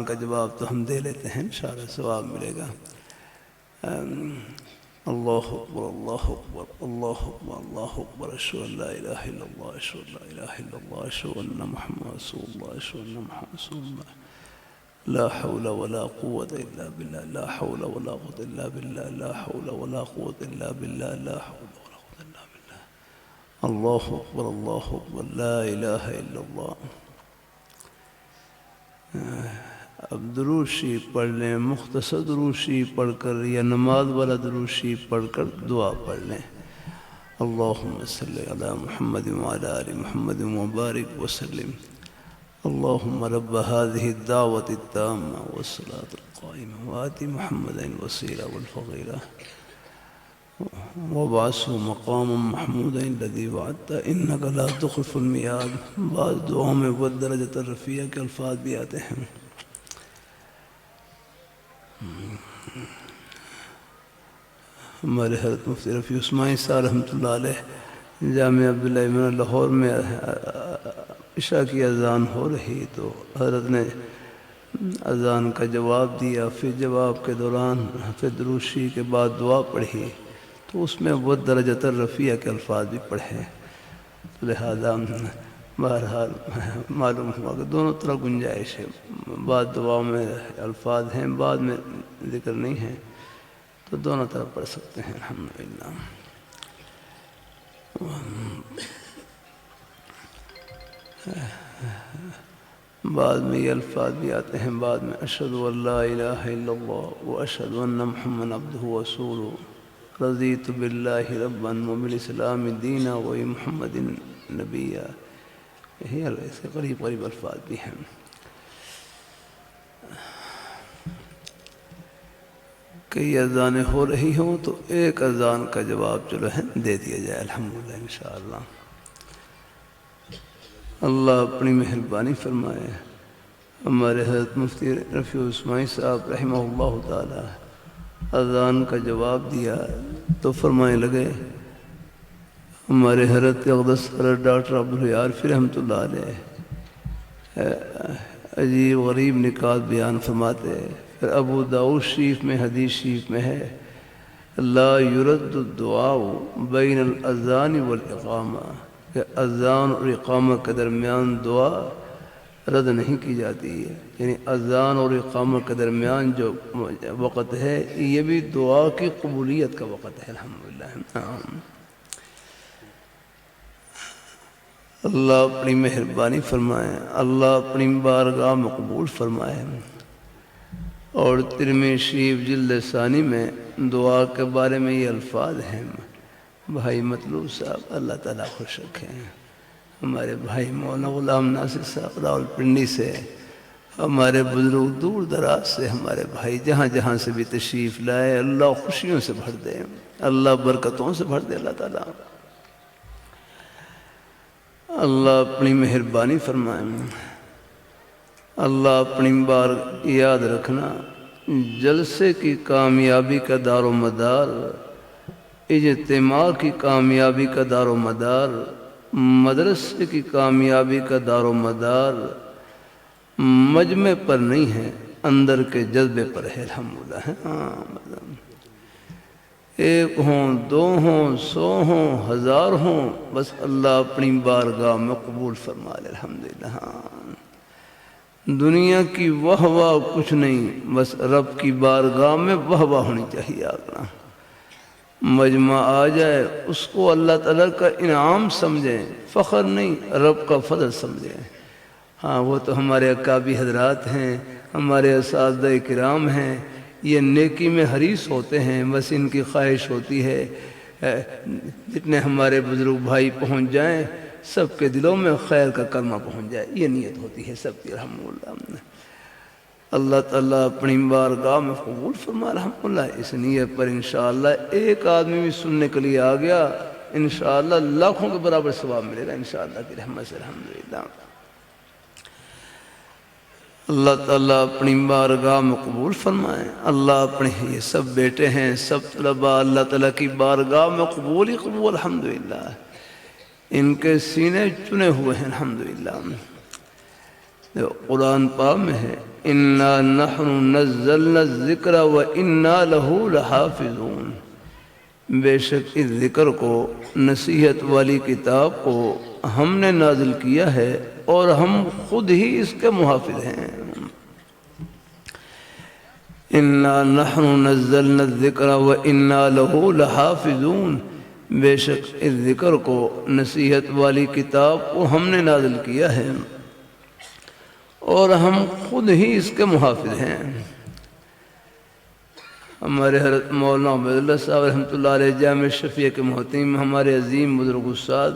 کا جواب تو ہم دے لیتے ہیں، انشاءاللہ ثواب ملے گا۔ اللہ اکبر اللہ اکبر اللہ اکبر اللہ اکبر، اشہد ان لا الہ الا اللہ اشہد ان لا الہ الا اللہ اشہد ان محمد رسول اللہ اشہد ان محمد رسول اللہ، لا حول ولا قوة الا باللہ لا حول ولا قوة الا باللہ لا حول ولا قوة الا باللہ لا حول ولا قوة الا باللہ، اللہ اکبر اللہ اکبر لا الہ الا اللہ۔ اب درود شریف پڑھ لیں، مختصر درود شریف پڑھ کر یا نماز والا درود شریف پڑھ کر دعا پڑھ لیں۔ اللہم صلی علی محمد وعلی آل محمد وبارک وسلم، اللہم رب هذه الدعوة التامة والصلاة القائمة وآت محمدا الوسيلة والفضيلة وابعثه مقاما محمودا الذي وعدته انك لا تخلف الميعاد۔ بعض دعاؤں میں والدرجة الرفیع کے الفاظ بھی آتے ہیں۔ ہمارے حضرت مفتی رفیع عثمانی صاحب رحمۃ اللہ علیہ جامعہ عبداللہ ابن لاہور میں عشاء کی اذان ہو رہی تو حضرت نے اذان کا جواب دیا، پھر جواب کے دوران پھر درود شریف کے بعد دعا پڑھی تو اس میں وہ درجۃ الرفیع کے الفاظ بھی پڑھے، تو لہذا بہرحال معلوم ہوا کہ دونوں طرح گنجائش ہے، بعض دعاؤں میں الفاظ ہیں بعد میں ذکر نہیں ہیں، تو دونوں طرح پڑھ سکتے ہیں الحمدللہ۔ بعد میں یہ الفاظ بھی آتے ہیں، بعد میں اشہد ان لا الہ الا اللہ واشہد ان محمد عبدہ ورسولہ رضیت باللہ ربا وبالاسلام دینا وبمحمد نبیا، یہی ایسے قریب قریب الفاظ بھی ہیں۔ کئی اذانیں ہو رہی ہوں تو ایک اذان کا جواب چلو ہے دے دیا جائے الحمدللہ انشاءاللہ۔ اللہ اپنی مہربانی فرمائے، ہمارے حضرت مفتی رفیع عثمانی صاحب رحمہ اللہ تعالی اذان کا جواب دیا تو فرمانے لگے، ہمارے حضرت اقدس حضرت ڈاکٹر عبدالعارفی رحمۃ اللہ علیہ عجیب غریب نکات بیان فرماتے، پھر ابو داؤد شریف میں حدیث شریف میں ہے لا یرد الدعاء بین الاذان والاقامہ، کہ اذان اور اقامہ کے درمیان دعا رد نہیں کی جاتی ہے، یعنی اذان اور اقامہ کے درمیان جو وقت ہے یہ بھی دعا کی قبولیت کا وقت ہے الحمدللہ۔ اللہ اپنی مہربانی فرمائے، اللہ اپنی بارگاہ میں قبول فرمائے۔ اور ترمذی شریف جلد ثانی میں دعا کے بارے میں یہ الفاظ ہیں، بھائی مطلوب صاحب اللہ تعالیٰ خوش رکھیں، ہمارے بھائی مولانا غلام ناصر صاحب راولپنڈی سے، ہمارے بزرگ دور دراز سے ہمارے بھائی جہاں جہاں سے بھی تشریف لائے، اللہ خوشیوں سے بھر دے، اللہ برکتوں سے بھر دے اللہ تعالیٰ۔ اللہ اپنی مہربانی فرمائے، اللہ اپنی بار یاد رکھنا جلسے کی کامیابی کا دار و مدار، اجتماع کی کامیابی کا دار و مدار، مدرسے کی کامیابی کا دار و مدار مجمع پر نہیں ہے، اندر کے جذبے پر ہے الحمدللہ۔ ایک ہوں دو ہوں 100 ہوں 1000 ہوں، بس اللہ اپنی بارگاہ میں قبول فرما لے الحمدللہ۔ دنیا کی واہ واہ کچھ نہیں، بس رب کی بارگاہ میں واہ واہ ہونی چاہیے آقا۔ مجمع آ جائے اس کو اللہ تعالیٰ کا انعام سمجھیں، فخر نہیں رب کا فضل سمجھیں۔ ہاں وہ تو ہمارے اکابی حضرات ہیں، ہمارے اساتذہ کرام ہیں، یہ نیکی میں حریص ہوتے ہیں، بس ان کی خواہش ہوتی ہے جتنے ہمارے بزرگ بھائی پہنچ جائیں سب کے دلوں میں خیر کا کلمہ پہنچ جائے، یہ نیت ہوتی ہے سب کی الحمدللہ۔ اللہ تعالیٰ اپنی بارگاہ میں قبول فرما الحمدللہ۔ اس نیت پر انشاءاللہ ایک آدمی بھی سننے کے لیے آ گیا انشاءاللہ لاکھوں کے برابر ثواب ملے گا انشاءاللہ کی رحمت سے الحمدللہ۔ اللہ تعالیٰ اپنی بارگاہ میں قبول فرمائے، اللہ اپنے یہ سب بیٹے ہیں سب طلباء اللہ تعالیٰ کی بارگاہ میں قبول ہی قبول الحمدللہ، ان کے سینے چنے ہوئے ہیں الحمدللہ۔ قرآن پاک میں ہے اِنَّا نَحْنُ نَزَّلْنَا الذِّكْرَ وَإِنَّا لَهُ لَحَافِظُونَ، بے شک اس ذکر کو، نصیحت والی کتاب کو ہم نے نازل کیا ہے اور ہم خود ہی اس کے محافظ ہیں۔ اِنَّا نَحْنُ نَزَّلْنَا الذِّكْرَ وَإِنَّا لَهُ لَحَافِظُونَ، بے شک اس ذکر کو، نصیحت والی کتاب کو ہم نے نازل کیا ہے اور ہم خود ہی اس کے محافظ ہیں۔ ہمارے حضرت مولانا عبیداللہ صاحب رحمۃ اللہ علیہ جامع شفیع کے محتم، ہمارے عظیم بزرگ استاد،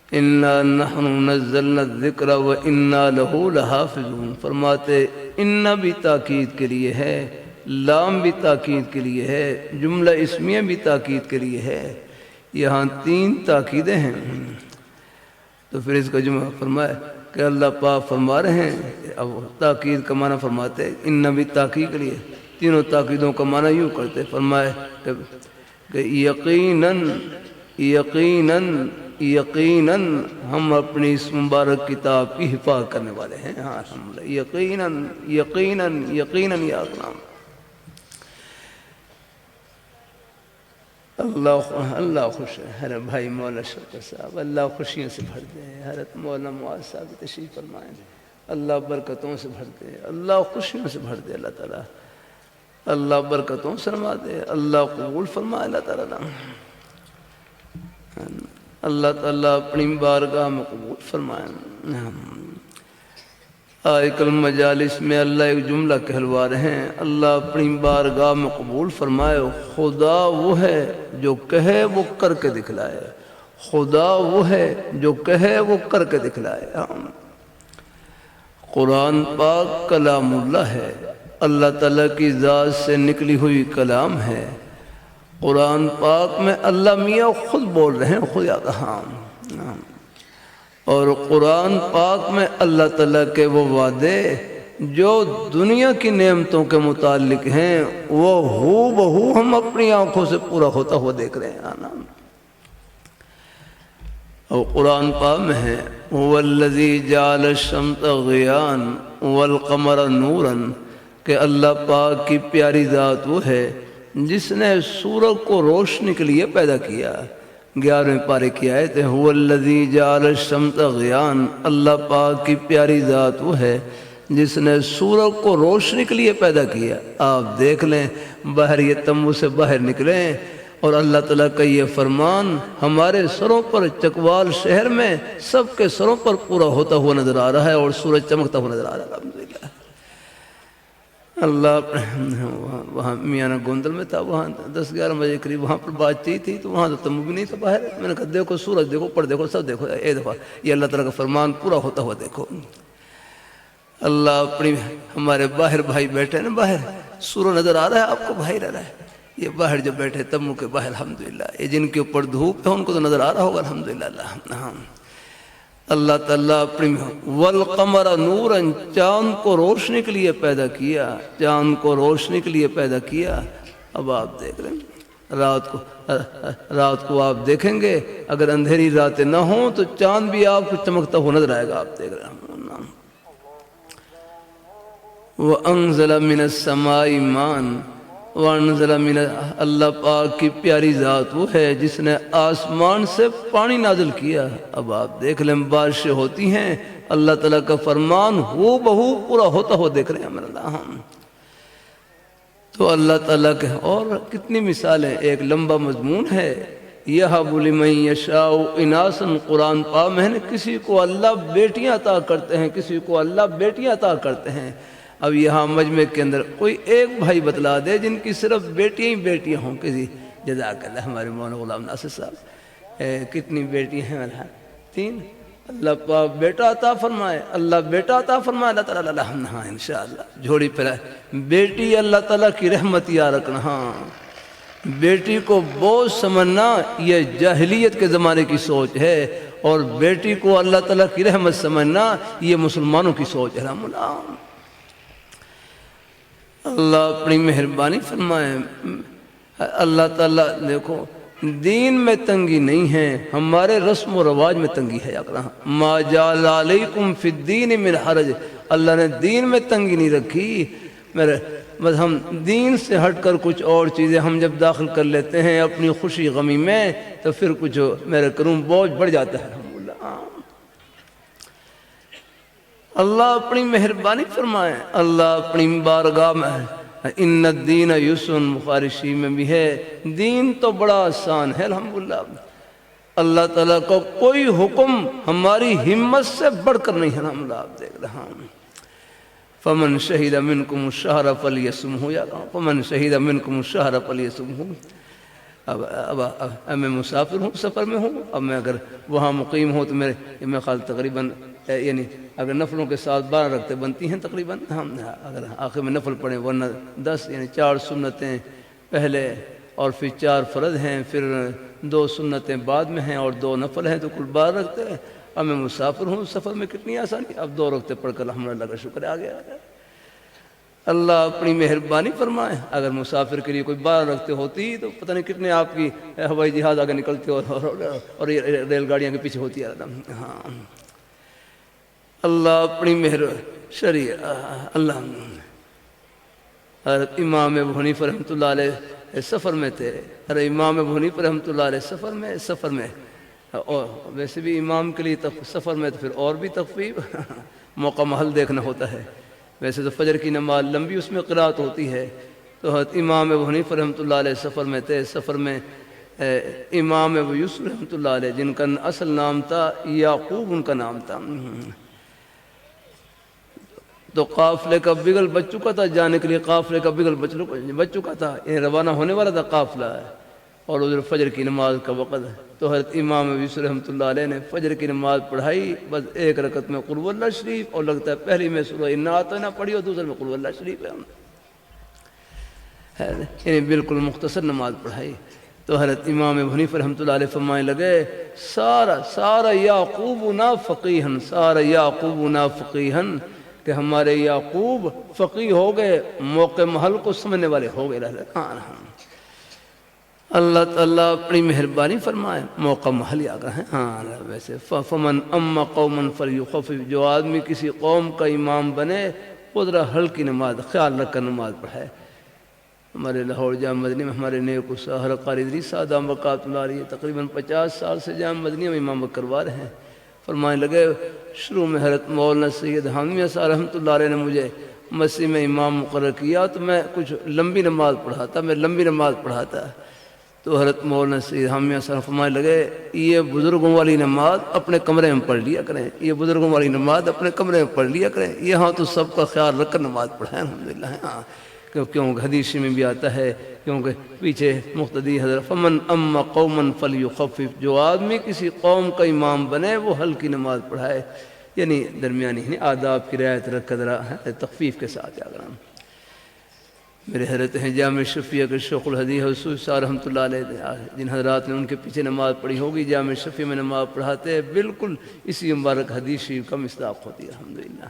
اِنَّا نَحْنُ نَزَّلْنَا الذِّكْرَ وَإِنَّا لَهُ لَحَافِظُونَ، فرماتے ان بھی تاکید کے لیے ہے، لام بھی تاکید کے لیے ہے، جملہ اسمیہ بھی تاکید کے لیے ہے، یہاں 3 تاکیدیں ہیں۔ تو پھر اس کا جملہ فرمایا کہ اللہ پاک فرما رہے ہیں، اب تاکید کا معنی فرماتے ہیں ان بھی تاکید کے لیے، تینوں تاکیدوں کا معنی یوں کرتے، فرمائے کہ یقیناً یقیناً یقیناً ہم اپنی اس مبارک کتاب کی حفاظت کرنے والے ہیں۔ ہاں الحمدللہ، یقیناً یقیناً یقیناً یا اکرام، اللہ خوش ہے۔ حضرت بھائی مولانا شوکت صاحب اللہ خوشیوں سے بھر دے، حضرت مولانا معاذ صاحب تشریف فرمائیں، اللہ برکتوں سے بھر دے، اللہ خوشیوں سے بھر دے، اللہ تعالیٰ اللہ برکتوں سے فرما دے، اللہ قبول فرمائے، اللہ تعالیٰ اللہ تعالیٰ اپنی بارگاہ میں قبول فرمائے۔ آج کل مجالس میں اللہ ایک جملہ کہلوا رہے ہیں، اللہ اپنی بارگاہ میں قبول فرمائے، خدا وہ ہے جو کہے وہ کر کے دکھلائے، خدا وہ ہے جو کہے وہ کر کے دکھلائے۔ قرآن پاک کلام اللہ ہے، اللہ تعالیٰ کی ذات سے نکلی ہوئی کلام ہے۔ قرآن پاک میں اللہ میاں خود بول رہے ہیں، خود کہاں، اور قرآن پاک میں اللہ تعالیٰ کے وہ وعدے جو دنیا کی نعمتوں کے متعلق ہیں وہ ہو بہو ہم اپنی آنکھوں سے پورا ہوتا ہوا دیکھ رہے ہیں۔ اور قرآن پاک میں ہے هو الذی جعل الشمس ضیاء والقمر نورا، کہ اللہ پاک کی پیاری ذات وہ ہے جس نے سورج کو روشنی کے لیے پیدا کیا۔ 11ویں پارے کی آیت ہے هو الذی جعل الشمس ضیاء، اللہ پاک کی پیاری ذات وہ ہے جس نے سورج کو روشنی کے لیے پیدا کیا۔ آپ دیکھ لیں، باہر یہ تمبو سے باہر نکلیں اور اللہ تعالیٰ کا یہ فرمان ہمارے سروں پر، چکوال شہر میں سب کے سروں پر پورا ہوتا ہوا نظر آ رہا ہے اور سورج چمکتا ہوا نظر آ رہا ہے۔ الحمدللہ اللہ، وہاں میاں گوندل میں تھا، وہاں 10-11 بجے قریب وہاں پر بات چیت تھی، تو وہاں تو تمبو بھی نہیں تھا باہر۔ میں نے کہا دیکھو سورج دیکھو، پر دیکھو، سب دیکھو، ایک دفعہ یہ اللہ تعالیٰ کا فرمان پورا ہوتا ہوا دیکھو۔ اللہ اپنی، ہمارے باہر بھائی بیٹھے ہیں نا، باہر سورج نظر آ رہا ہے آپ کو، باہر رہ رہا ہے، یہ باہر جو بیٹھے تمبو کے باہر، الحمدللہ یہ جن کے اوپر دھوپ ہے ان کو تو نظر آ رہا ہوگا، الحمدللہ۔ اللہ تعالیٰ اپنی والقمر نورا، چاند کو روشنی کے لیے پیدا کیا، چاند کو روشنی کے لیے پیدا کیا۔ اب آپ دیکھ رہے ہیں رات کو آپ دیکھیں گے، اگر اندھیری راتیں نہ ہوں تو چاند بھی آپ کو چمکتا ہوا نظر آئے گا، آپ دیکھ رہے ہیں۔ وَأَنزَلَ مِنَ السَّمَاءِ مَاءً وَأَنزَلَ مِنَ، اللہ پاک کی پیاری ذات وہ ہے جس نے آسمان سے پانی نازل کیا۔ اب آپ دیکھ لیں، بارشیں ہوتی ہیں، اللہ تعالیٰ کا فرمان ہو بہو پورا ہوتا ہوا دیکھ رہے ہیں ہم اللہ۔ تو اللہ تعالیٰ کے اور کتنی مثالیں، ایک لمبا مضمون ہے، یَهَبُ لِمَن یَشَاءُ اِنَاثًا، قرآن پاک میں ہے، کسی کو اللہ بیٹیاں عطا کرتے ہیں، کسی کو اللہ بیٹیاں عطا کرتے ہیں۔ اب یہاں مجمع کے اندر کوئی ایک بھائی بتلا دے جن کی صرف بیٹیاں ہی بیٹیاں ہوں، کسی، جزاک اللہ، ہمارے مولانا غلام ناصر صاحب، کتنی بیٹیاں ہیں؟ 3۔ اللہ پاک بیٹا عطا فرمائے، اللہ بیٹا عطا فرمائے، اللہ تعالیٰ، ہاں انشاءاللہ جھوڑی پھیلائے، بیٹی اللہ تعالیٰ کی رحمت یاد رکھنا۔ ہاں، بیٹی کو بوجھ سمجھنا یہ جاہلیت کے زمانے کی سوچ ہے، اور بیٹی کو اللہ تعالیٰ کی رحمت سمجھنا یہ مسلمانوں کی سوچ ہے۔ اللہ اپنی مہربانی فرمائے۔ اللہ تعالیٰ دیکھو، دین میں تنگی نہیں ہے، ہمارے رسم و رواج میں تنگی ہے۔ ما جعل علیکم فی الدین من حرج، اللہ نے دین میں تنگی نہیں رکھی میرے، بس ہم دین سے ہٹ کر کچھ اور چیزیں ہم جب داخل کر لیتے ہیں اپنی خوشی غمی میں تو پھر کچھ میرے کروں بوجھ بڑھ جاتا ہے۔ اللہ اپنی مہربانی فرمائے، اللہ اپنی بارگاہ میں ان الدین یسر، بخاری شریف میں بھی ہے دین تو بڑا آسان ہے الحمدللہ۔ اللہ تعالیٰ کو کوئی حکم ہماری ہمت سے بڑھ کر نہیں ہے الحمدللہ۔ آپ دیکھ رہے ہیں فمن شہد منکم الشہر فلیصمہ، یا فمن شہد منکم الشہر فلیصمہ۔ اب میں مسافر ہوں، سفر میں ہوں، اب میں اگر وہاں مقیم ہوں تو میں خیال تقریباً یعنی اگر نفلوں کے ساتھ 12 رکعتیں بنتی ہیں تقریباً، ہم اگر آخر میں نفل پڑھیں ورنہ 10 یعنی 4 سنتیں پہلے اور پھر 4 فرض ہیں، پھر 2 سنتیں بعد میں ہیں اور 2 نفل ہیں، تو کل 12 رکعتیں ہیں۔ اب میں مسافر ہوں، سفر میں کتنی آسانی، اب 2 رکعتیں پڑھ کر الحمدللہ کا شکر آ گیا۔ اللہ اپنی مہربانی فرمائے، اگر مسافر کے لیے کوئی 12 رکعتیں ہوتی تو پتہ نہیں کتنے آپ کی ہوائی جہاز آگے نکلتے اور ریل گاڑیاں کے پیچھے ہوتی ہے۔ ہاں اللہ اپنی اللہ حضرت امام ابو حنیفہ رحمۃ اللہ علیہ سفر میں تھے، ارے امام ابو حنیفہ رحمۃ اللہ علیہ سفر میں اور ویسے بھی امام کے لیے سفر میں تو پھر اور بھی تخفیف موقع محل دیکھنا ہوتا ہے۔ ویسے تو فجر کی نماز لمبی اس میں قرات ہوتی ہے، تو حضرت امام ابو حنیفہ رحمۃ اللہ علیہ سفر میں تھے۔ سفر میں امام ابو یوسف رحمۃ اللہ علیہ جن کا اصل نام تھا یعقوب، ان کا نام تھا، تو قافلے کا بگل بچ چکا تھا، جانے کے لیے قافلے کا بگل بچ چکا تھا، یہ روانہ ہونے والا تھا قافلہ ہے، اور ادھر فجر کی نماز کا وقت ہے۔ تو حضرت امام ابو یوسف رحمۃ اللہ علیہ نے فجر کی نماز پڑھائی، بس 1 رکعت میں قل اللہ شریف، اور لگتا ہے پہلی میں سورہ انا اعطیناک پڑھی اور دوسرے میں قل اللہ شریف ہے، یعنی بالکل مختصر نماز پڑھائی۔ تو حضرت امام ابو حنیفہ رحمۃ اللہ علیہ فرمانے لگے سارا یعقوبنا فقیہن، سارا یعقوبنا فقیہن، کہ ہمارے یعقوب فقیہ ہو گئے، موقع محل کو سمجھنے والے ہو گئے۔ اللہ تعالیٰ اپنی مہربانی فرمائے، موقع محل یاد رہے۔ ہاں ویسے فمن اما قوما فلیخفف، جو آدمی کسی قوم کا امام بنے وہ ذرا ہلکی نماز خیال رکھ کر نماز پڑھائے۔ ہمارے لاہور جامع مدنی میں ہمارے نیک اساتذہ قاری ادریس صاحب دامت برکاتہ اللہ علیہ تقریباً 50 سال سے جامع مدنی میں امام کروا رہے ہیں۔ فرمانے لگے شروع میں حضرت مولانا سید حامد صاحب رحمۃ اللہ علیہ نے مجھے مسجد میں امام مقرر کیا تو میں کچھ لمبی نماز پڑھاتا، تو حضرت مولانا سید حامد صاحب فرمانے لگے یہ بزرگوں والی نماز اپنے کمرے میں پڑھ لیا کریں، یہ بزرگوں والی نماز اپنے کمرے میں پڑھ لیا کریں، یہاں تو سب کا خیال رکھ کر نماز پڑھائیں الحمدللہ۔ ہاں کیونکہ حدیث میں بھی آتا ہے، کیونکہ پیچھے مقتدی حضرت فمن اما قوما فلیخفف، جو آدمی کسی قوم کا امام بنے وہ ہلکی نماز پڑھائے، یعنی درمیانی، یعنی آداب کی رعایت رکھ کر تخفیف کے ساتھ آگرہ۔ میرے حضرت ہیں جامع شفیع کے شیخ الحدیث حضرت صاحب رحمۃ اللہ علیہ، جن حضرات نے ان کے پیچھے نماز پڑھی ہوگی جامع شفیع میں نماز پڑھاتے ہیں، بالکل اسی مبارک حدیث شریف کا مصداق ہوتی ہے الحمدللہ۔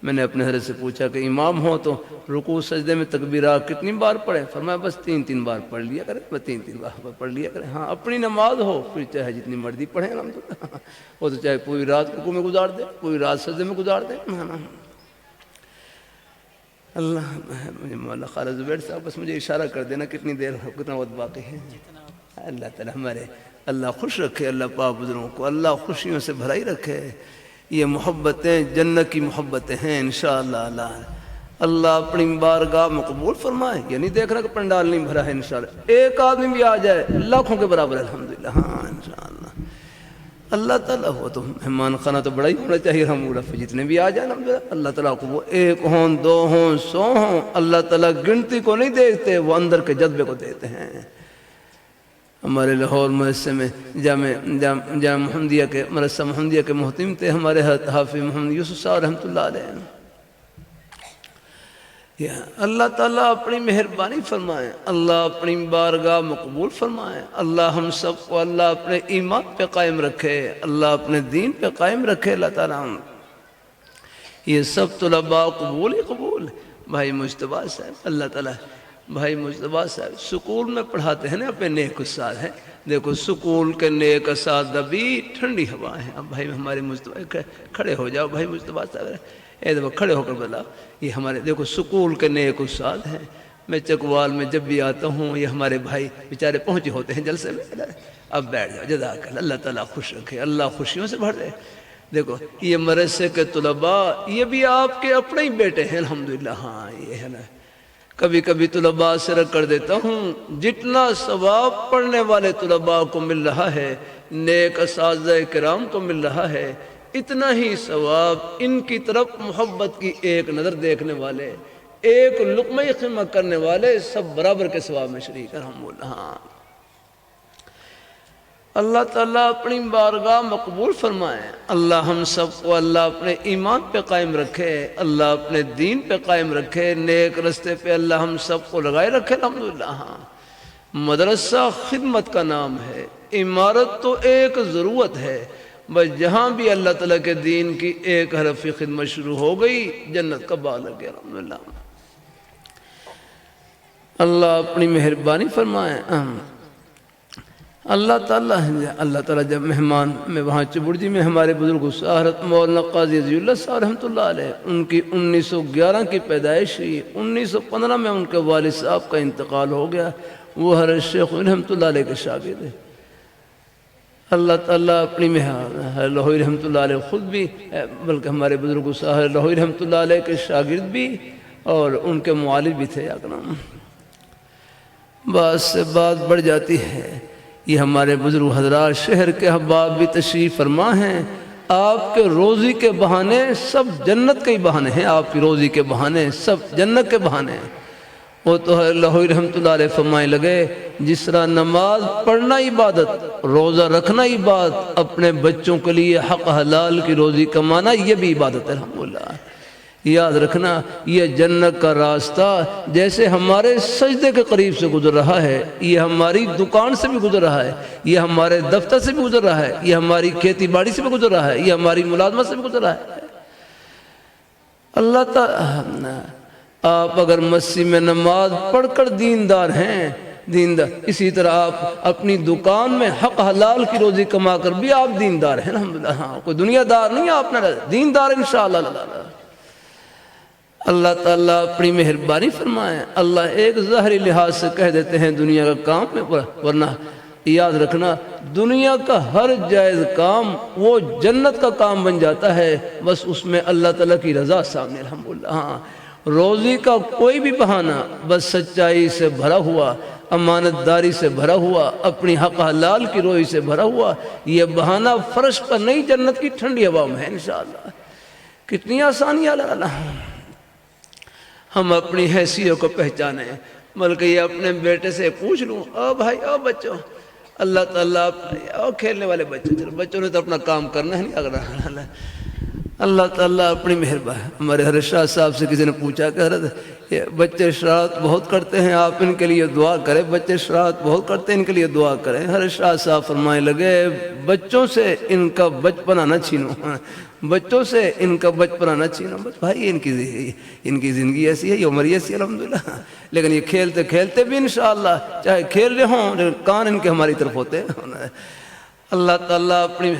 میں نے اپنے حضرت سے پوچھا کہ امام ہو تو رکوع سجدے میں تکبیرات کتنی بار پڑھیں؟ فرمایا بس 3 بار پڑھ لیا کریں، بس 3 بار پڑھ لیا کریں۔ ہاں اپنی نماز ہو پھر چاہے جتنی مرضی پڑھیں الحمدللہ، وہ تو چاہے پوری رات رکوع میں گزار دیں، پوری رات سجدے میں گزار دیں۔ اللہ مجھے مولانا خالد زبیر صاحب بس مجھے اشارہ کر دینا کتنی دیر کتنا وقت باقی ہے۔ اللہ تعالیٰ ہمارے اللہ خوش رکھے، اللہ پاک بزرگوں کو اللہ خوشیوں سے بھرائی رکھے۔ یہ محبتیں جنت کی محبتیں ہیں انشاءاللہ۔ اللہ اپنی بارگاہ میں قبول فرمائے، یہ نہیں دیکھ رہا کہ پنڈال نہیں بھرا ہے، انشاءاللہ ایک آدمی بھی آ جائے لاکھوں کے برابر الحمدللہ۔ ہاں انشاءاللہ اللہ تعالیٰ ہو تو مہمان خانہ تو بڑا ہی ہونا چاہیے، ہم جتنے بھی آ جائیں الحمدللہ اللہ تعالیٰ کو، وہ 1 ہوں 2 ہوں 100 ہوں، اللہ تعالیٰ گنتی کو نہیں دیکھتے، وہ اندر کے جذبے کو دیتے ہیں۔ ہمارے لاہور مدرسے میں جامع محمدیہ کے مدرسہ محمدیہ کے محتم تھے ہمارے حافظ محمد یوسف صاحب رحمۃ اللہ علیہ۔ اللہ تعالیٰ اپنی مہربانی فرمائے، اللہ اپنی بارگاہ مقبول فرمائے، اللہ ہم سب کو اللہ اپنے ایمان پہ قائم رکھے، اللہ اپنے دین پہ قائم رکھے۔ اللہ تعالیٰ یہ سب طلباء قبول ہی قبول۔ بھائی مجتبیٰ صاحب، اللہ تعالیٰ بھائی مجتبیٰ صاحب سکول میں پڑھاتے ہیں نا، اپنے نیک استاد ہیں، دیکھو سکول کے نیک اساتذہ بھی ٹھنڈی ہوا ہے۔ اب بھائی ہمارے مجتبیٰ کھڑے ہو جاؤ، بھائی مجتبیٰ صاحب ایک دفعہ کھڑے ہو کر بولا یہ ہمارے دیکھو سکول کے نیک استاد ہیں، میں چکوال میں جب بھی آتا ہوں یہ ہمارے بھائی بیچارے پہنچے ہوتے ہیں جلسے میں، اب بیٹھ جاؤ جزاک اللہ، اللہ تعالیٰ خوش رکھے، اللہ خوشیوں سے بھر دے۔ دیکھو یہ مدرسے کے طلباء یہ بھی آپ کے اپنے ہی بیٹے ہیں الحمدللہ۔ ہاں یہ ہے نا، کبھی کبھی طلباء سے رکھ کر دیتا ہوں، جتنا ثواب پڑھنے والے طلباء کو مل رہا ہے، نیک اساتذہ کرام کو مل رہا ہے، اتنا ہی ثواب ان کی طرف محبت کی ایک نظر دیکھنے والے، ایک لقمہ خدمت کرنے والے سب برابر کے ثواب میں شریک ہیں الحمدللہ۔ ہاں اللہ تعالیٰ اپنی بارگاہ مقبول فرمائے، اللہ ہم سب کو اللہ اپنے ایمان پہ قائم رکھے، اللہ اپنے دین پہ قائم رکھے، نیک رستے پہ اللہ ہم سب کو لگائے رکھے الحمدللہ۔ ہاں مدرسہ خدمت کا نام ہے، عمارت تو ایک ضرورت ہے، بس جہاں بھی اللہ تعالیٰ کے دین کی ایک حرفی خدمت شروع ہو گئی جنت کا باغ لگ گیا الحمدللہ۔ اللہ اپنی مہربانی فرمائے۔ اللہ تعالیٰ جب مہمان میں وہاں چبڑجی میں ہمارے بزرگ حضرت مولانا قاضی عزی اللہ صاحب رحمۃ اللہ علیہ، ان کی 1911 کی پیدائش ہوئی، 1915 میں ان کے والد صاحب کا انتقال ہو گیا، وہ حضرت شیخ رحمۃ اللہ علیہ کے شاگرد ہیں۔ اللہ تعالیٰ اپنی لاہوری رحمۃ اللہ علیہ خود بھی، بلکہ ہمارے بزرگ صاحب لاہوری رحمۃ اللہ علیہ کے شاگرد بھی اور ان کے معالج بھی تھے اکرام۔ بات سے بات بڑھ جاتی ہے، یہ ہمارے بزرگ حضرات شہر کے احباب بھی تشریف فرما ہیں، آپ کے روزی کے بہانے سب جنت کے ہی بہانے ہیں، آپ کی روزی کے بہانے سب جنت کے بہانے ہیں۔ وہ تو لاہوری رحمۃ اللہ علیہ فرمائے لگے، جس طرح نماز پڑھنا عبادت، روزہ رکھنا عبادت، اپنے بچوں کے لیے حق حلال کی روزی کمانا یہ بھی عبادت ہے الحمدللہ۔ یاد رکھنا یہ جنت کا راستہ جیسے ہمارے سجدے کے قریب سے گزر رہا ہے، یہ ہماری دکان سے بھی گزر رہا ہے، یہ ہمارے دفتر سے بھی گزر رہا ہے، یہ ہماری کھیتی باڑی سے بھی گزر رہا ہے، یہ ہماری ملازمت سے بھی گزر رہا ہے۔ اللہ تعالیٰ آپ اگر مسجد میں نماز پڑھ کر دیندار ہیں، اسی طرح آپ اپنی دکان میں حق حلال کی روزی کما کر بھی آپ دیندار ہیں الحمدللہ۔ ہاں کوئی دنیا دار نہیں، آپ نے دیندار انشاءاللہ۔ اللہ تعالیٰ اپنی مہربانی فرمائے۔ اللہ ایک ظاہری لحاظ سے کہہ دیتے ہیں دنیا کا کام ہے، ورنہ یاد رکھنا دنیا کا ہر جائز کام وہ جنت کا کام بن جاتا ہے، بس اس میں اللہ تعالیٰ کی رضا سامنے الحمدللہ۔ ہاں روزی کا کوئی بھی بہانہ بس سچائی سے بھرا ہوا، امانت داری سے بھرا ہوا، اپنی حق حلال کی روزی سے بھرا ہوا، یہ بہانہ فرش پر نہیں جنت کی ٹھنڈی ہوا میں ہے انشاءاللہ۔ کتنی آسانی اللہ، ہم اپنی حیثیت کو پہچانیں، بلکہ یہ اپنے بیٹے سے پوچھ لوں، او بھائی او بچوں، اللہ تعالیٰ او کھیلنے والے بچے، چلو بچوں نے تو اپنا کام کرنا ہے نہیں اگر اللہ تعالیٰ اپنی مہربانی۔ ہمارے حضرت شاہ صاحب سے کسی نے پوچھا کہ حضرت یہ بچے شرارت بہت کرتے ہیں، آپ ان کے لیے دعا کریں، بچے شرارت بہت کرتے ہیں ان کے لیے دعا کریں۔ حضرت شاہ صاحب فرمائے لگے بچوں سے ان کا بچپنا نہ چھینو، بچوں سے ان کا بچپنا نہ چھینو، بس بھائی ان کی زندگی ایسی ہے، یہ عمر ایسی ہے الحمدللہ، لیکن یہ کھیلتے کھیلتے بھی انشاءاللہ چاہے کھیل رہے ہوں لیکن کان ان کے ہماری طرف ہوتے ہیں۔ اللہ تعالیٰ اپنی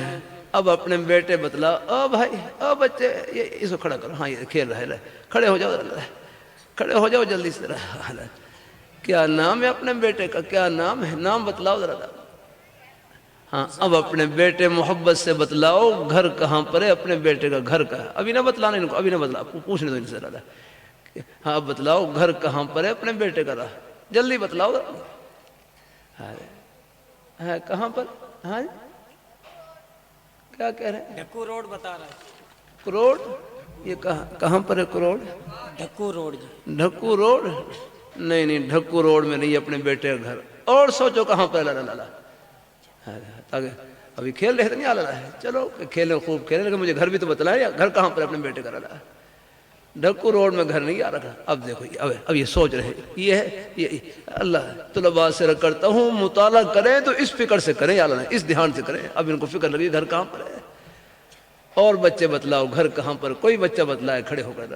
اب اپنے بیٹے بتلا، او بھائی او بچے یہ اس کو کھڑا کرو، ہاں یہ کھیل رہا ہے، کھڑے ہو جاؤ، کھڑے ہو جاؤ جلدی سے۔ کیا نام ہے اپنے بیٹے کا، کیا نام ہے، نام بتلاؤ ذرا۔ ہاں اب اپنے بیٹے محبت سے بتلاؤ گھر کہاں پر ہے، اپنے بیٹے کا گھر کا ہے، ابھی نہ بتلانا ان کو، ابھی نہ بتلا، پوچھنے دو ان سے ذرا۔ ہاں اب بتلاؤ گھر کہاں پر ہے اپنے بیٹے کا، جلدی بتلاؤ ذرا۔ ہاں کہاں پر، ہاں کیا کہہ رہے ہیں؟ ڈھکو روڈ بتا رہا ہے۔ کروڑ، یہ کہاں پر ہے کروڑ؟ ڈھکو روڈ جی۔ ڈھکو روڈ؟ نہیں ڈھکو روڈ میں نہیں، اپنے بیٹے کا گھر، اور سوچو کہاں پر ہے تاکہ ابھی کھیل رہے تھے نہیں آلہ ہے، چلو کھیلیں خوب کھیلیں، لیکن مجھے گھر بھی تو بتلائیں، گھر کہاں پر اپنے بیٹے کا رہا۔ ڈھکو روڈ میں گھر نہیں آ رکھا۔ اب دیکھو اب یہ سوچ رہے یہ ہے، یہ اللہ طلباء سے کرتا ہوں مطالعہ کریں تو اس فکر سے کریں، اللہ اس دھیان سے کریں، اب ان کو فکر لگی گھر کہاں پر ہے، اور بچے بتلاؤ گھر کہاں پر، کوئی بچہ بتلائے کھڑے ہو کر،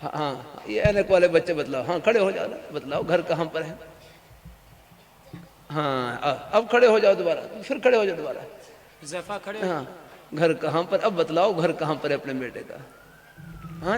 ہاں یہ اینک والے بچے بتلاؤ، ہاں کھڑے ہو جاؤ، بتلاؤ گھر کہاں پر ہے، ہاں اب کھڑے ہو جاؤ دوبارہ، پھر کھڑے ہو جاؤ دوبارہ، زفا کھڑے، ہاں گھر کہاں پر، اب بتلاؤ گھر کہاں پر ہے اپنے بیٹے کا۔ ہاں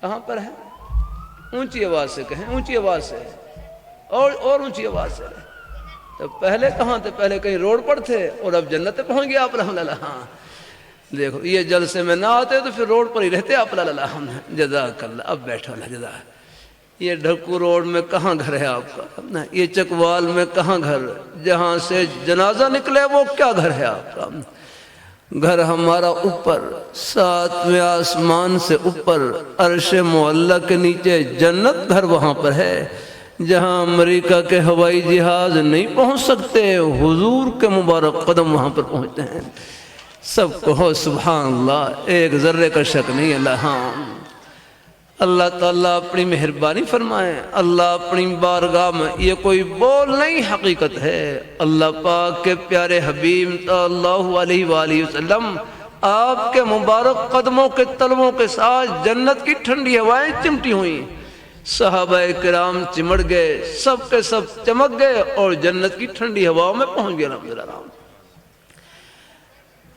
کہاں پر ہے؟ اونچی آواز سے کہیں، اونچی آواز سے، اور اونچی آواز سے. تو پہلے کہاں تھے؟ پہلے کہیں روڈ پر تھے اور اب جنت پہ پہنچ گیا آپ الحمدللہ. ہاں دیکھو یہ جلسے میں نہ آتے تو پھر روڈ پر ہی رہتے آپ الحمدللہ. جزاک اللہ. اب بیٹھو اللہ جزاک. یہ ڈھکو روڈ میں کہاں گھر ہے آپ کا؟ یہ چکوال میں کہاں گھر؟ جہاں سے جنازہ نکلے وہ کیا گھر ہے آپ کا؟ گھر ہمارا اوپر، ساتویں آسمان سے اوپر، عرش معلی کے نیچے جنت گھر وہاں پر ہے جہاں امریکہ کے ہوائی جہاز نہیں پہنچ سکتے، حضور کے مبارک قدم وہاں پر پہنچتے ہیں. سب کو ہو سبحان اللہ، ایک ذرے کا شک نہیں. اللہ ہاں اللہ تعالیٰ اپنی مہربانی فرمائے. اللہ اپنی بارگاہ میں، یہ کوئی بول نہیں، حقیقت ہے. اللہ پاک کے پیارے حبیب صلی اللہ علیہ وآلہ وسلم آپ کے مبارک قدموں کے تلووں کے ساتھ جنت کی ٹھنڈی ہوائیں چمٹی ہوئیں. صحابہ کرام چمڑ گئے، سب کے سب چمک گئے اور جنت کی ٹھنڈی ہواؤں میں پہنچ گئے. الحمدللہ.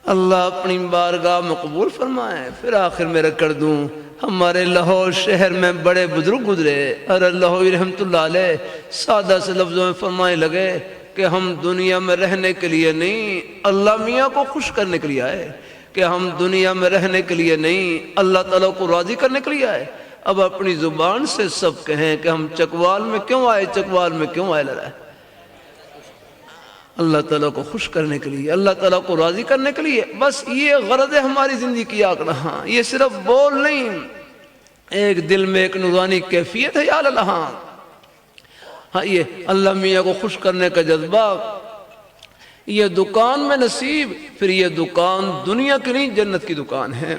اللہ اپنی بارگاہ میں قبول فرمائے. پھر آخر میں کر دوں، ہمارے لاہور شہر میں بڑے بزرگ گزرے اور اللہ رحمت اللہ علیہ سادہ سے لفظوں میں فرمائے لگے کہ ہم دنیا میں رہنے کے لیے نہیں، اللہ میاں کو خوش کرنے کے لیے آئے. کہ ہم دنیا میں رہنے کے لیے نہیں، اللہ تعالیٰ کو راضی کرنے کے لیے آئے. اب اپنی زبان سے سب کہیں کہ ہم چکوال میں کیوں آئے، چکوال میں کیوں آئے لڑائے؟ اللہ تعالیٰ کو خوش کرنے کے لیے، اللہ تعالیٰ کو راضی کرنے کے لیے. بس یہ غرض ہے ہماری زندگی کی آقا. ہاں یہ صرف بول نہیں، ایک دل میں ایک نورانی کیفیت ہے. یا اللہ ہاں یہ اللہ میاں کو خوش کرنے کا جذبہ. یہ دکان میں نصیب، پھر یہ دکان دنیا کی نہیں جنت کی دکان ہے.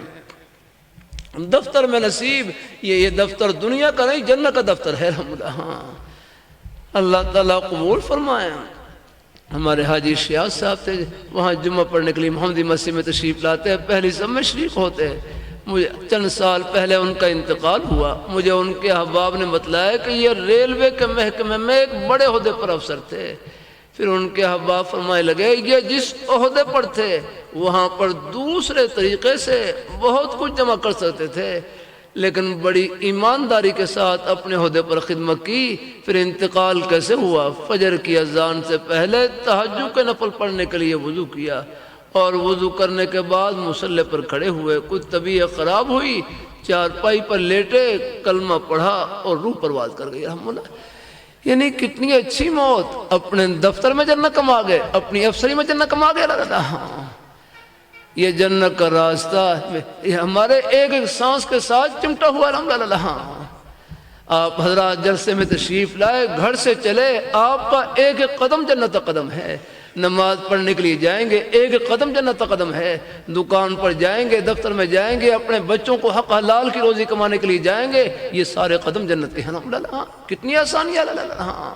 دفتر میں نصیب، یہ دفتر دنیا کا نہیں جنت کا دفتر ہے. الحمدللہ. ہاں اللہ تعالیٰ قبول فرمائے. ہمارے حاجی شیاض صاحب تھے، وہاں جمعہ پڑھنے کے لیے محمدی مسجد میں تشریف لاتے ہیں، پہلی سب میں شریک ہوتے ہیں. مجھے چند سال پہلے ان کا انتقال ہوا. مجھے ان کے احباب نے بتلایا کہ یہ ریلوے کے محکمے میں ایک بڑے عہدے پر افسر تھے. پھر ان کے احباب فرمائے لگے یہ جس عہدے پر تھے وہاں پر دوسرے طریقے سے بہت کچھ جمع کر سکتے تھے، لیکن بڑی ایمانداری کے ساتھ اپنے عہدے پر خدمت کی. پھر انتقال کیسے ہوا؟ فجر کی اذان سے پہلے تہجد کے نفل پڑھنے کے لیے وضو کیا اور وضو کرنے کے بعد مصلی پر کھڑے ہوئے. کچھ طبیعت خراب ہوئی، چارپائی پر لیٹے، کلمہ پڑھا اور روح پرواز کر گئی. الحمدللہ. یعنی کتنی اچھی موت. اپنے دفتر میں جنت کما گئے، اپنی افسری میں جنت کما گئے. ہاں یہ جنت کا راستہ یہ ہمارے ایک ایک سانس کے ساتھ چمٹا ہوا. الحمدللہ. ہاں آپ حضرات جلسے میں تشریف لائے، گھر سے چلے، آپ کا ایک ایک قدم جنت کا قدم ہے. نماز پڑھنے کے لیے جائیں گے، ایک ایک قدم جنت کا قدم ہے. دکان پر جائیں گے، دفتر میں جائیں گے، اپنے بچوں کو حق حلال کی روزی کمانے کے لیے جائیں گے، یہ سارے قدم جنت کے ہیں. الحمدللہ. کتنی آسانی ہے. ہاں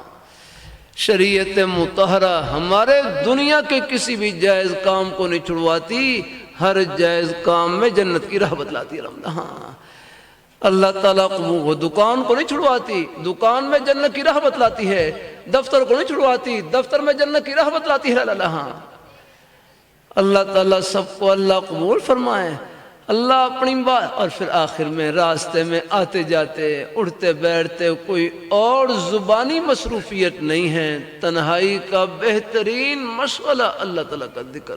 شریعت مطہرہ ہمارے دنیا کے کسی بھی جائز کام کو نہیں چھڑواتی، ہر جائز کام میں جنت کی رغبت لاتی ہے. ہاں اللہ تعالیٰ کو وہ دکان کو نہیں چھڑواتی، دکان میں جنت کی رغبت لاتی ہے. دفتر کو نہیں چھڑواتی، دفتر میں جنت کی رغبت لاتی ہے. ہاں اللہ تعالیٰ سب کو اللہ قبول فرمائے. اللہ اپنی بات. اور پھر آخر میں راستے میں آتے جاتے اٹھتے بیٹھتے کوئی اور زبانی مصروفیت نہیں ہے. تنہائی کا بہترین مشغلہ اللہ تعالیٰ کا ذکر،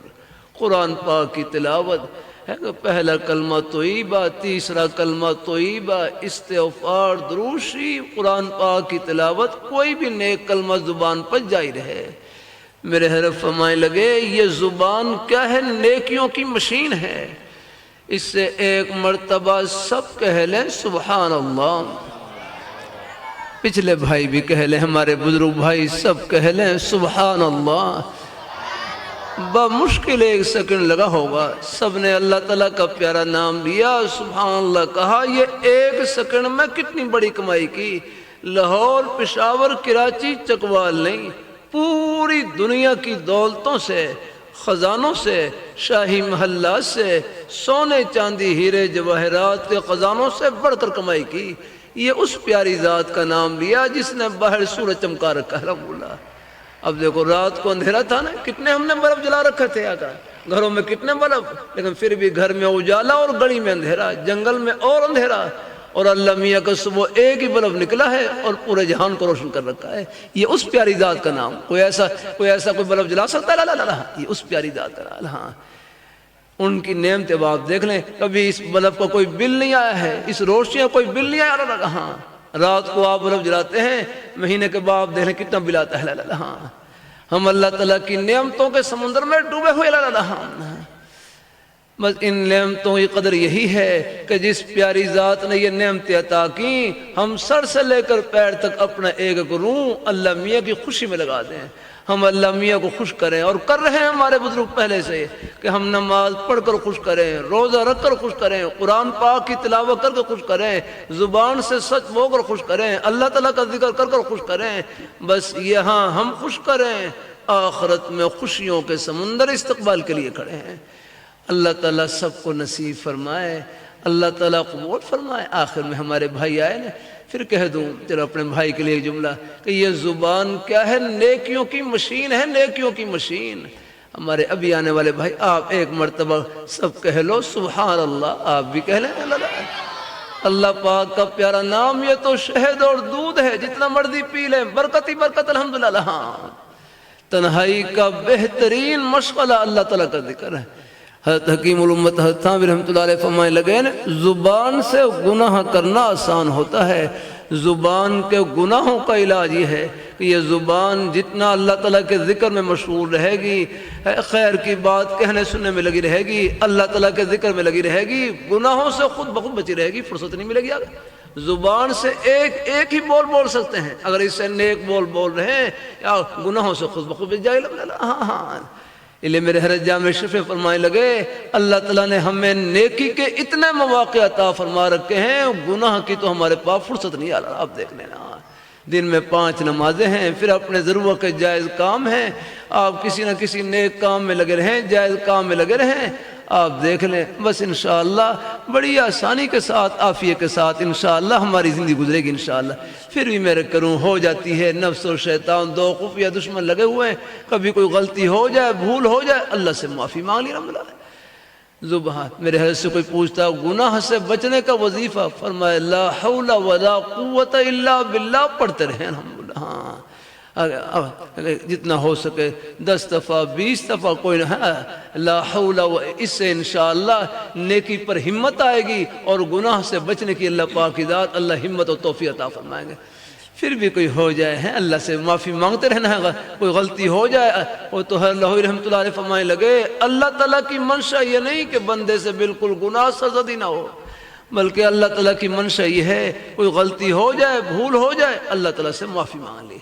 قرآن پاک کی تلاوت ہے. پہلا کلمہ طیبہ، تیسرا کلمہ طیبہ، استغفار، درود شریف، قرآن پاک کی تلاوت. کوئی بھی نیک کلمہ زبان پر جاری رہے. میرے حضرت فرمائے لگے یہ زبان کیا ہے؟ نیکیوں کی مشین ہے. اس سے ایک مرتبہ سب کہہ لیں سبحان اللہ. پچھلے بھائی بھی کہہ لیں، ہمارے بزرگ بھائی سب کہہ لیں سبحان اللہ. بمشکل ایک سیکنڈ لگا ہوگا، سب نے اللہ تعالیٰ کا پیارا نام لیا، سبحان اللہ کہا. یہ ایک سیکنڈ میں کتنی بڑی کمائی کی. لاہور، پشاور، کراچی، چکوال نہیں، پوری دنیا کی دولتوں سے، خزانوں سے، شاہی محلات سے، سونے چاندی ہیرے جواہرات کے خزانوں سے بڑھ کر کمائی کی. یہ اس پیاری ذات کا نام لیا جس نے باہر سورج چمکا رکھا. الحمدللہ. اب دیکھو رات کو اندھیرا تھا نا، کتنے ہم نے برف جلا رکھے تھے. آقا گھروں میں کتنے بلب، لیکن پھر بھی گھر میں اجالا اور گلی میں اندھیرا، جنگل میں اور اندھیرا، اور اللہ میاں کا صبح ایک ہی بلب نکلا ہے اور پورے جہان کو روشن کر رکھا ہے۔ یہ اس پیاری ذات کا نام، کوئی ایسا کوئی بلب جلا سکتا ہے؟ لا لا لا، یہ اس پیاری ذات کا نام۔ ہاں، ان کی نعمتیں آپ دیکھ لیں، کبھی اس بلب کا کوئی بل نہیں آیا ہے، اس روشنی کا کوئی بل نہیں آیا۔ ہاں، رات کو آپ بلب جلاتے ہیں، مہینے کے بعد دیکھ لیں کتنا بل آتا ہے۔ لا لا لا، ہاں، ہم اللہ تعالیٰ کی نعمتوں کے سمندر میں ڈوبے ہوئے۔ لا لا لا، ہاں، بس ان نعمتوں کی قدر یہی ہے کہ جس پیاری ذات نے یہ نعمتیں عطا کی، ہم سر سے لے کر پیر تک اپنا ایک ایک روح اللہ میاں کی خوشی میں لگا دیں، ہم اللہ میاں کو خوش کریں، اور کر رہے ہیں ہمارے بزرگ پہلے سے کہ ہم نماز پڑھ کر خوش کریں، روزہ رکھ کر خوش کریں، قرآن پاک کی تلاوت کر کے خوش کریں، زبان سے سچ بول کر خوش کریں، اللہ تعالیٰ کا ذکر کر کر خوش کریں۔ بس یہاں ہم خوش کریں، آخرت میں خوشیوں کے سمندر استقبال کے لیے کھڑے ہیں۔ اللہ تعالیٰ سب کو نصیب فرمائے، اللہ تعالیٰ قبول فرمائے۔ آخر میں ہمارے بھائی آئے نا، پھر کہہ دوں چلو اپنے بھائی کے لیے ایک جملہ کہ یہ زبان کیا ہے؟ نیکیوں کی مشین ہے، نیکیوں کی مشین۔ ہمارے ابھی آنے والے بھائی، آپ ایک مرتبہ سب کہہ لو سبحان اللہ، آپ بھی کہہ لیں اللہ پاک کا پیارا نام، یہ تو شہد اور دودھ ہے، جتنا مرضی پی لیں، برکت ہی برکت، الحمدللہ۔ ہاں، تنہائی کا بہترین مشغلہ اللہ تعالیٰ کا ذکر ہے۔ حضرت حکیم الامت حضرت تھانوی رحمۃ اللہ علیہ فرمائے لگے نا، زبان سے گناہ کرنا آسان ہوتا ہے، زبان کے گناہوں کا علاج یہ ہے کہ یہ زبان جتنا اللہ تعالیٰ کے ذکر میں مشغول رہے گی، خیر کی بات کہنے سننے میں لگی رہے گی، اللہ تعالیٰ کے ذکر میں لگی رہے گی، گناہوں سے خود بخود بچی رہے گی، فرصت نہیں ملے گی آگے۔ زبان سے ایک ہی بول سکتے ہیں، اگر اس سے نیک بول رہے ہیں یا گناہوں سے خود بخود بچ جائے گا۔ ہاں ہاں، لئے میرے حضرت جامع شفیع فرمائے لگے، اللہ تعالیٰ نے ہمیں نیکی کے اتنے مواقع عطا فرما رکھے ہیں، گناہ کی تو ہمارے پاس فرصت نہیں آ رہا۔ آپ دیکھ لینا، دن میں 5 نمازیں ہیں، پھر اپنے ضرورت کے جائز کام ہیں، آپ کسی نہ کسی نیک کام میں لگے رہیں، جائز کام میں لگے رہیں، آپ دیکھ لیں بس انشاءاللہ بڑی آسانی کے ساتھ، عافیت کے ساتھ انشاءاللہ ہماری زندگی گزرے گی انشاءاللہ۔ پھر بھی میرے کروں ہو جاتی ہے، نفس و شیطان دو خفیہ دشمن لگے ہوئے ہیں، کبھی کوئی غلطی ہو جائے، بھول ہو جائے، اللہ سے معافی مانگ لی رحمت اللہ۔ زبان میرے حضرت سے کوئی پوچھتا گناہ سے بچنے کا وظیفہ، فرمائے لا حول ولا قوت الا باللہ، پڑھتے رہیں الحمدللہ۔ ہاں، جتنا ہو سکے 10 دفعہ 20 دفعہ، کوئی نہ، لا حول، اس سے انشاءاللہ نیکی پر ہمت آئے گی، اور گناہ سے بچنے کی اللہ پاک کی ذات اللہ ہمت و توفیق عطا فرمائیں گے۔ پھر بھی کوئی ہو جائے ہیں، اللہ سے معافی مانگتے رہنا ہے، کوئی غلطی ہو جائے، وہ تو ہر لہوی رحمت اللہ علیہ فرمائے لگے، اللہ تعالیٰ کی منشا یہ نہیں کہ بندے سے بالکل گناہ سرزدی نہ ہو، بلکہ اللہ تعالیٰ کی منشا یہ ہے کوئی غلطی ہو جائے، بھول ہو جائے، اللہ تعالیٰ سے معافی مانگ لی۔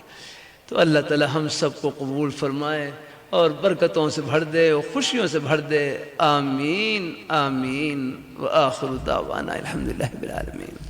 تو اللہ تعالیٰ ہم سب کو قبول فرمائے اور برکتوں سے بھر دے اور خوشیوں سے بھر دے، آمین آمین، وآخر دعوانا الحمدللہ رب العالمین۔